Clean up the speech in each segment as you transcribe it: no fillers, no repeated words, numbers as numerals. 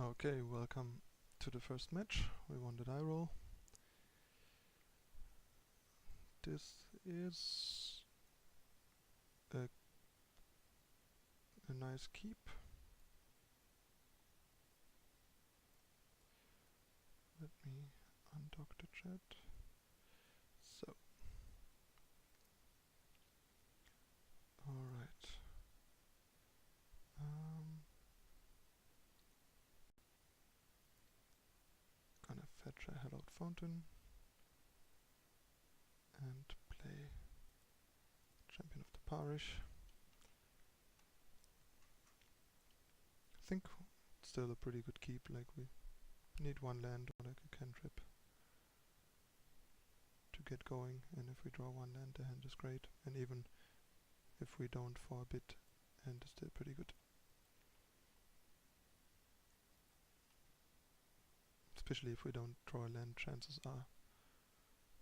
Okay, welcome to the first match. We won the die roll. This is a nice keep. Let me undock the chat. So, alright. Gonna fetch a hallowed fountain and play champion of the parish. I think it's still a pretty good keep, like we need one land or like a cantrip to get going, and if we draw one land the hand is great, and even if we don't for a bit, hand is still pretty good. Especially if we don't draw a land, chances are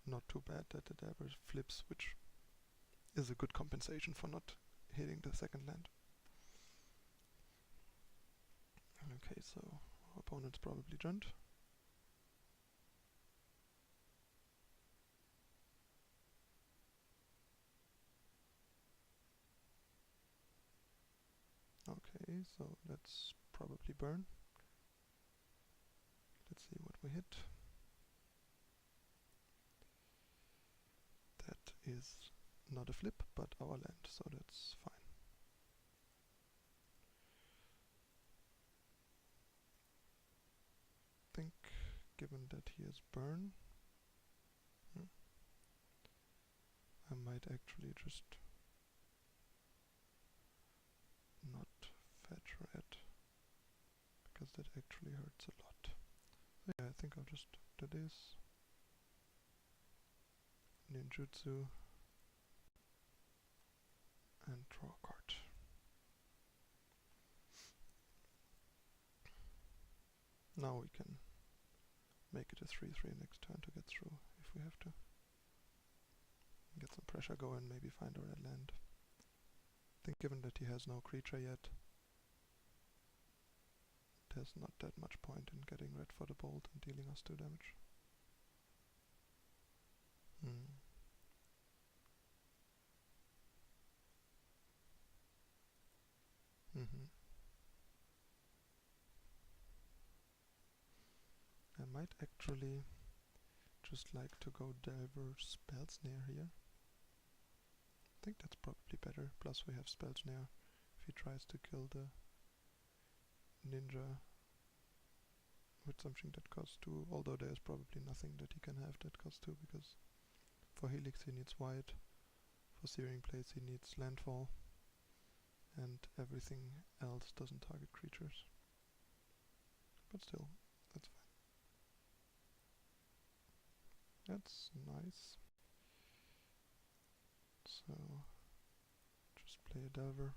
not too bad that the dagger flips, which is a good compensation for not hitting the second land. Okay, so our opponent's probably jumped. Okay, so let's probably burn. Let's see what we hit. That is not a flip, but our land, so that's fine. I think, given that he has burn, I might actually just not fetch red, because that actually hurts a lot. So yeah, I think I'll just do this. Ninjutsu. And draw a card. Now we can make it a 3/3 next turn to get through if we have to. Get some pressure going, maybe find a red land. I think given that he has no creature yet, there's not that much point in getting red for the bolt and dealing us 2 damage. I might actually just like to go Delver Spell Snare here. I think that's probably better, plus we have Spell Snare if he tries to kill the ninja with something that costs 2, although there's probably nothing that he can have that costs 2, because for Helix he needs white, for Searing Blades he needs landfall, and everything else doesn't target creatures. But still, that's fine. That's nice. So, just play a Delver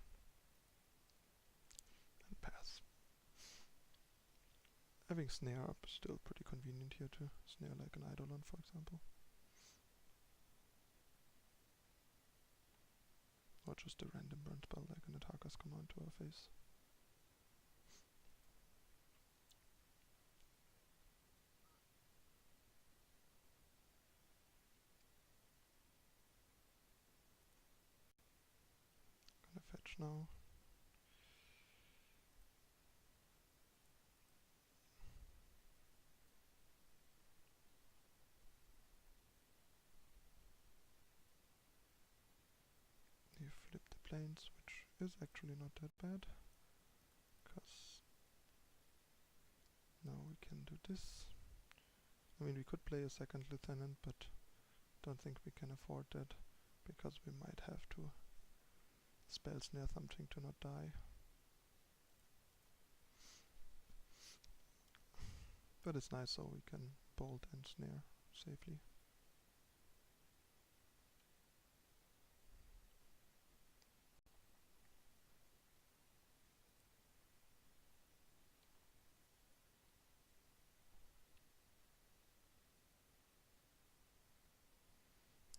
and pass. Having Snare up is still pretty convenient here to snare like an Eidolon, for example. Or just a random burn spell like an Attackers Command to our face. Gonna fetch now. You flip the planes, which is actually not that bad, because now we can do this. I mean, we could play a second lieutenant, but don't think we can afford that, because we might have to spell snare something to not die. But it's nice so we can bolt and snare safely.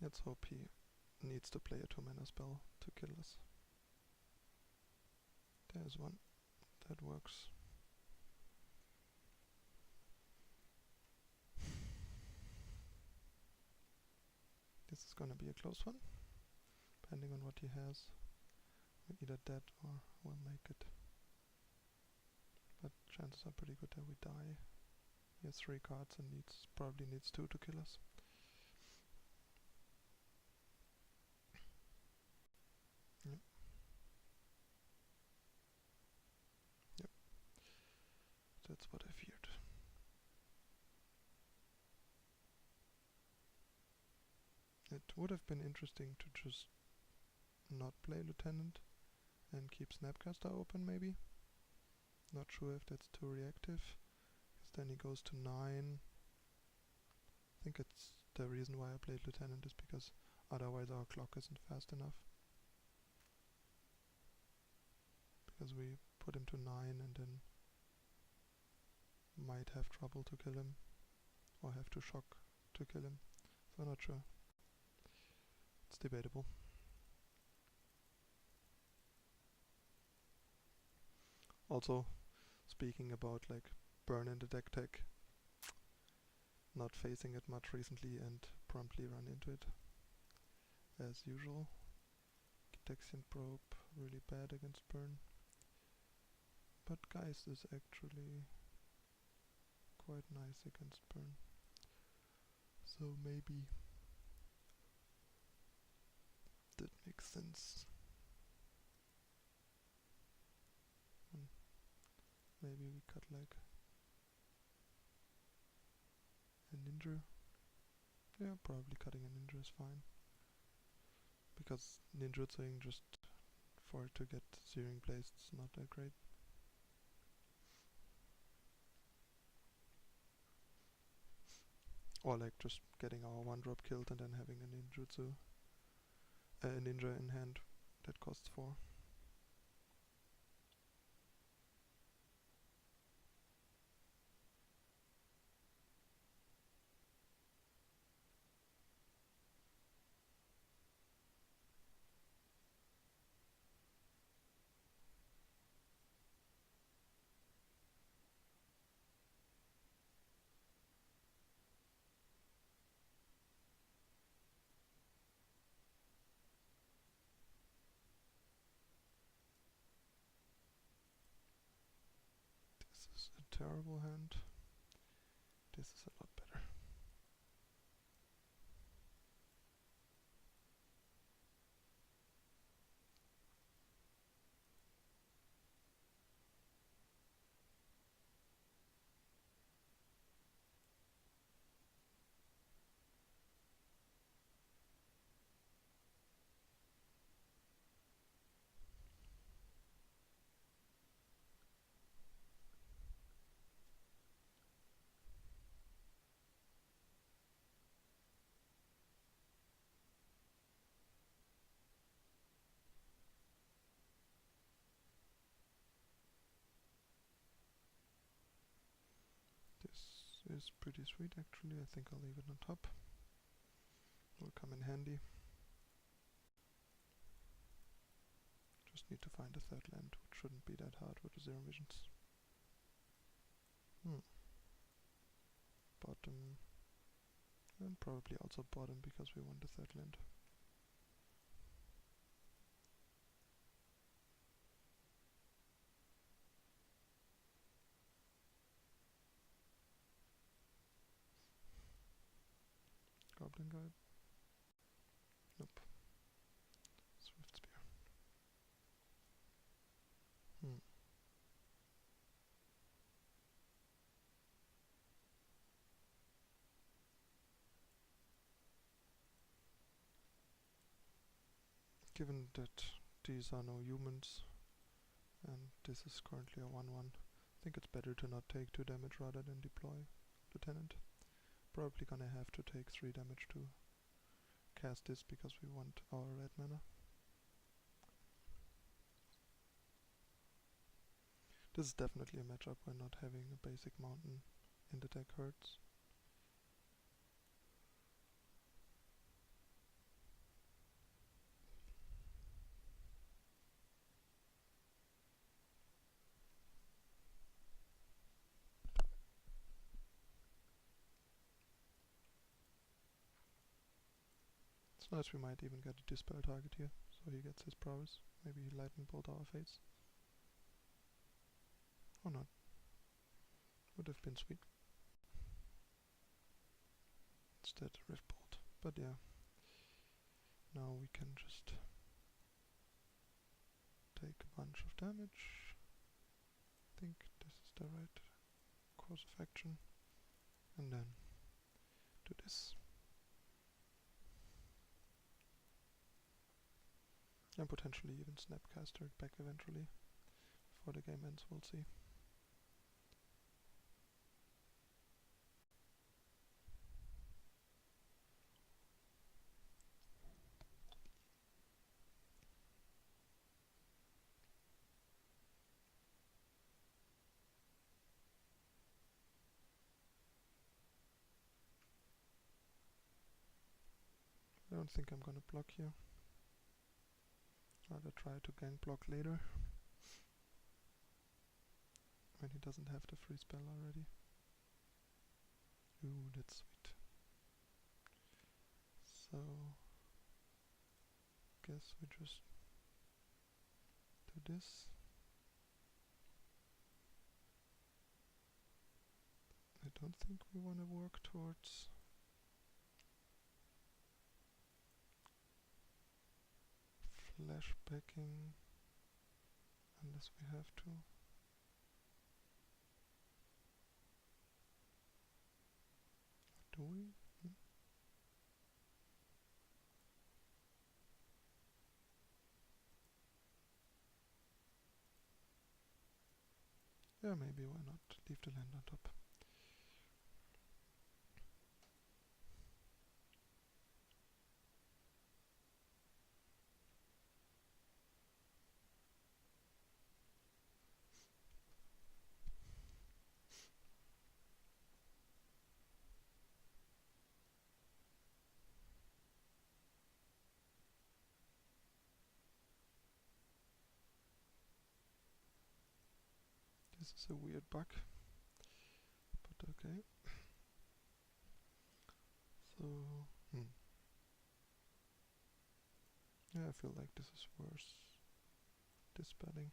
Let's hope he needs to play a 2-mana spell to kill us. There's one. That works. This is gonna be a close one, depending on what he has. We're either dead or we'll make it. But chances are pretty good that we die. He has 3 cards and probably needs 2 to kill us. Yep. Yep. That's what I feared. It would have been interesting to just not play Lieutenant and keep Snapcaster open maybe. Not sure if that's too reactive, because then he goes to 9. I think it's the reason why I played Lieutenant is because otherwise our clock isn't fast enough. Because we put him to 9 and then might have trouble to kill him, or have to shock to kill him, so not sure. It's debatable. Also, speaking about like burn in the deck tech, not facing it much recently and promptly run into it as usual. Dexian Probe, really bad against burn. But Geist is actually quite nice against burn. So maybe that makes sense. Maybe we cut like a ninja. Yeah, probably cutting a ninja is fine. Because ninjutsuing just for it to get searing placed is not that great. Or like just getting our 1-drop killed and then having a ninja in hand that costs 4. This is a terrible hand. This is a lot better. This is pretty sweet actually. I think I'll leave it on top. Will come in handy. Just need to find a 3rd land, which shouldn't be that hard with the 0 visions. Bottom, and probably also bottom because we want the 3rd land. Goblin Guide? Nope. Swift Spear. Given that these are no humans, and this is currently a 1-1, I think it's better to not take 2 damage rather than deploy Lieutenant. Probably gonna have to take 3 damage to cast this because we want our red mana. This is definitely a matchup where not having a basic mountain in the deck hurts. It's nice, we might even get a dispel target here, so he gets his prowess. Maybe he lightning bolt our fates. Or not. Would have been sweet. Instead rift bolt. But yeah. Now we can just take a bunch of damage. I think this is the right course of action. And then do this. And potentially even Snapcaster it back eventually. Before the game ends, we'll see. I don't think I'm gonna block here. Rather try to gang block later. When he doesn't have the free spell already. Ooh, that's sweet. So, guess we just do this. I don't think we want to work towards flashbacking unless we have to. Do we? Yeah, maybe, why not? Leave the land on top. This is a weird bug, but okay. So, yeah, I feel like this is worse. Dispelling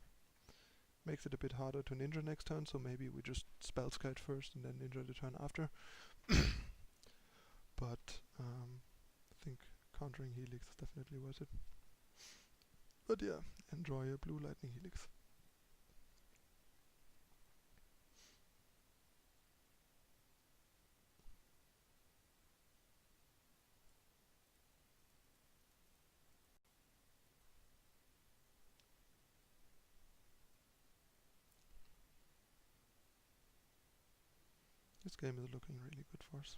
makes it a bit harder to ninja next turn, so maybe we just spell skite first and then ninja the turn after. But I think countering Helix is definitely worth it. But yeah, enjoy a blue lightning Helix. This game is looking really good for us.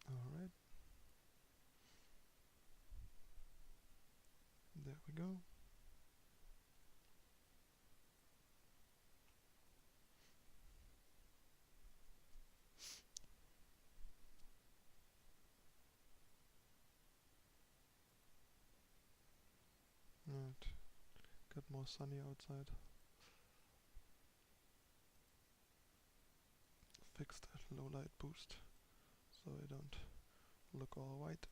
Alright. There we go. Right. Got more sunny outside. Fix that low light boost so I don't look all white.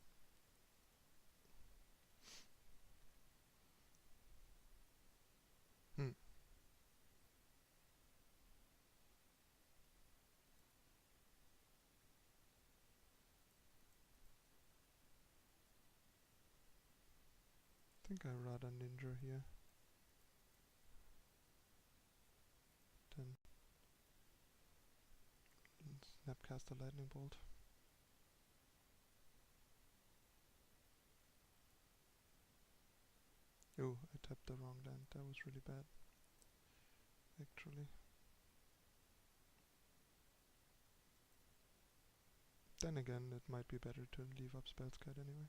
I think I'd rather ninja here than Snapcaster Lightning Bolt. Oh, I tapped the wrong land. That was really bad, actually. Then again, it might be better to leave up Spellskite anyway.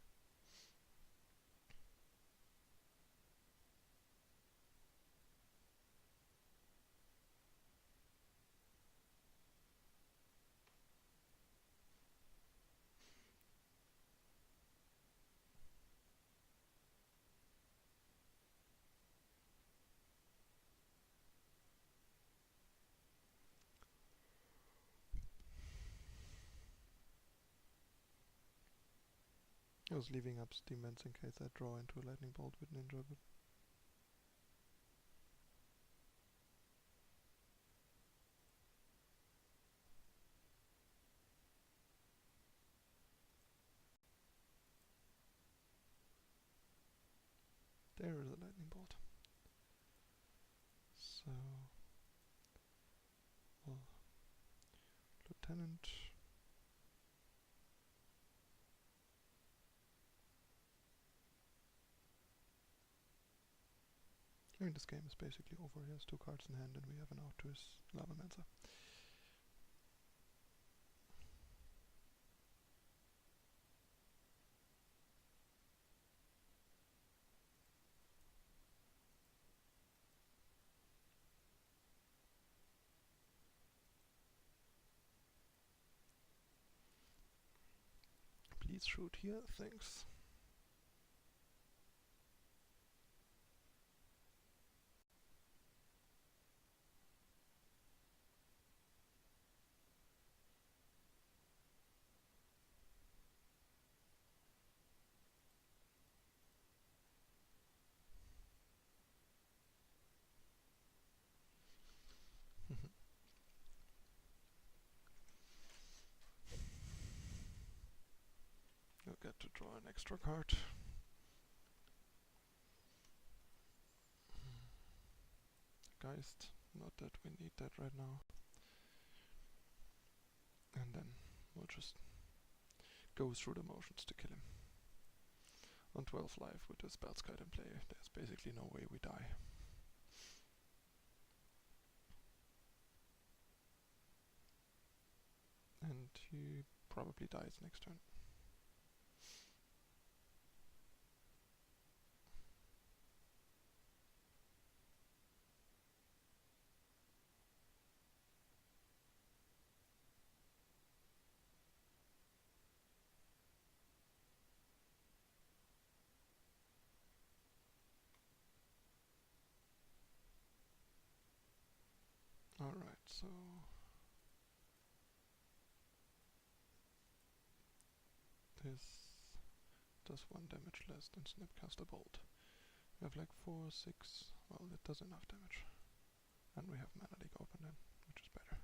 I was leaving up Steam Vents in case I draw into a Lightning Bolt with Ninja, but there is a Lightning Bolt. So, well, Lieutenant. I mean, this game is basically over. He has 2 cards in hand and we have an out to his Lavamancer. Please shoot here, thanks. You'll get to draw an extra card. Geist, not that we need that right now. And then we'll just go through the motions to kill him. On 12 life with the Spellskite in play, there's basically no way we die. And he probably dies next turn. Alright, so this does 1 damage less than Snapcaster Bolt. We have like 4, 6, well, it does enough damage. And we have Mana Leak open then, which is better.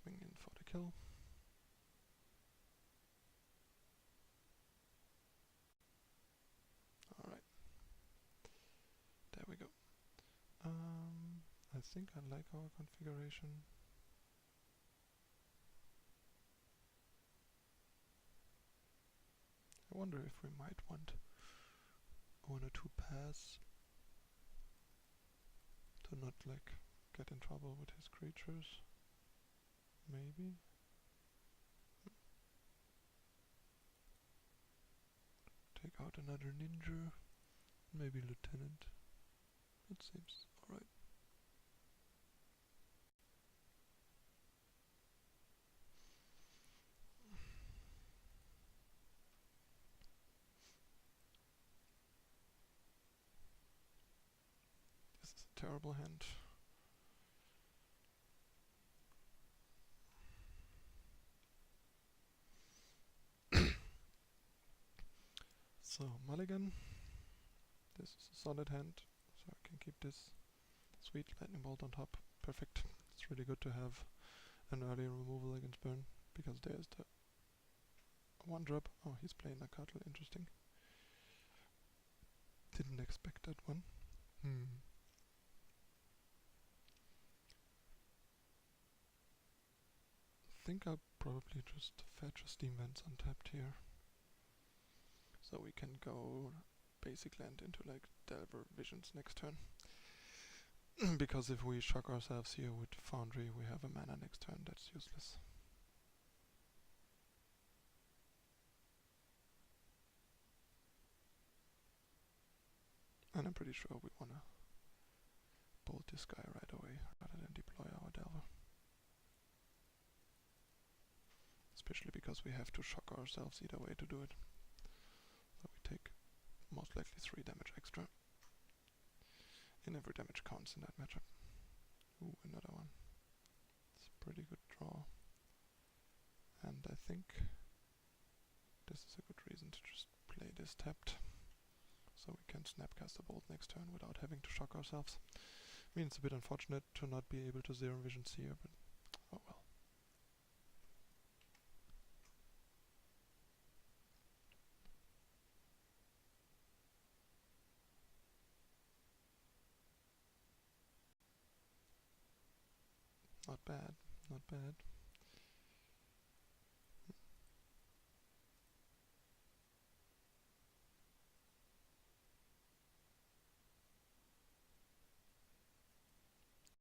Swing in for the kill. Alright. There we go. I think I like our configuration. I wonder if we might want 1 or 2 paths to not like get in trouble with his creatures. Maybe. Take out another ninja, maybe lieutenant. That seems alright. This is a terrible hand. So, mulligan. This is a solid hand, so I can keep this. Sweet, lightning bolt on top. Perfect. It's really good to have an early removal against burn, because there's the one drop. Oh, he's playing Nacatl, interesting. Didn't expect that one. Think I'll probably just fetch a Steam Vents untapped here. So we can go basic land into like Delver Visions next turn. Because if we shock ourselves here with Foundry, we have a mana next turn, that's useless. And I'm pretty sure we wanna bolt this guy right away, rather than deploy our Delver. Especially because we have to shock ourselves either way to do it. So we take most likely 3 damage extra. And every damage counts in that matchup. Ooh, another one. It's a pretty good draw. And I think this is a good reason to just play this tapped. So we can snapcast a bolt next turn without having to shock ourselves. I mean, it's a bit unfortunate to not be able to zero visions here, but oh well. Not bad, not bad.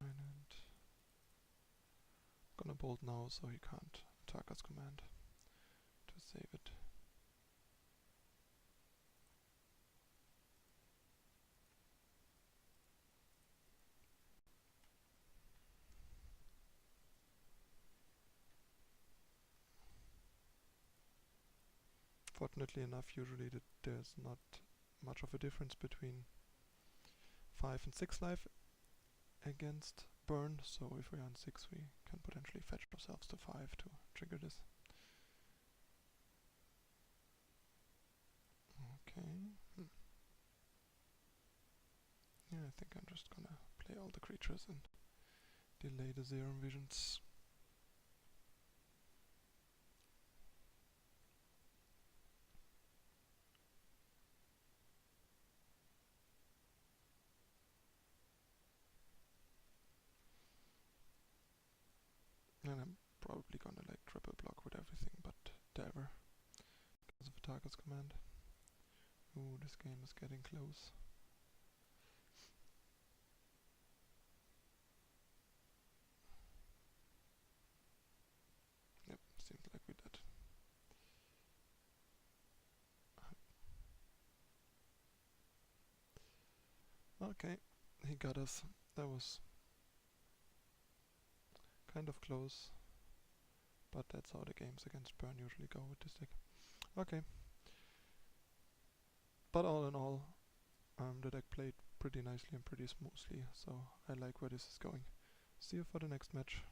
And gonna bolt now so he can't attack us command to save it. Fortunately enough, usually there's not much of a difference between 5 and 6 life against burn, so if we're on 6 we can potentially fetch ourselves to 5 to trigger this. Okay. Yeah, I think I'm just gonna play all the creatures and delay the zero visions. And I'm probably gonna like triple block with everything but Delver because of Attackers command. Ooh, this game is getting close. Yep, seems like we did. Okay, he got us. That was kind of close, but that's how the games against burn usually go with this deck. Okay. But all in all, the deck played pretty nicely and pretty smoothly, so I like where this is going. See you for the next match.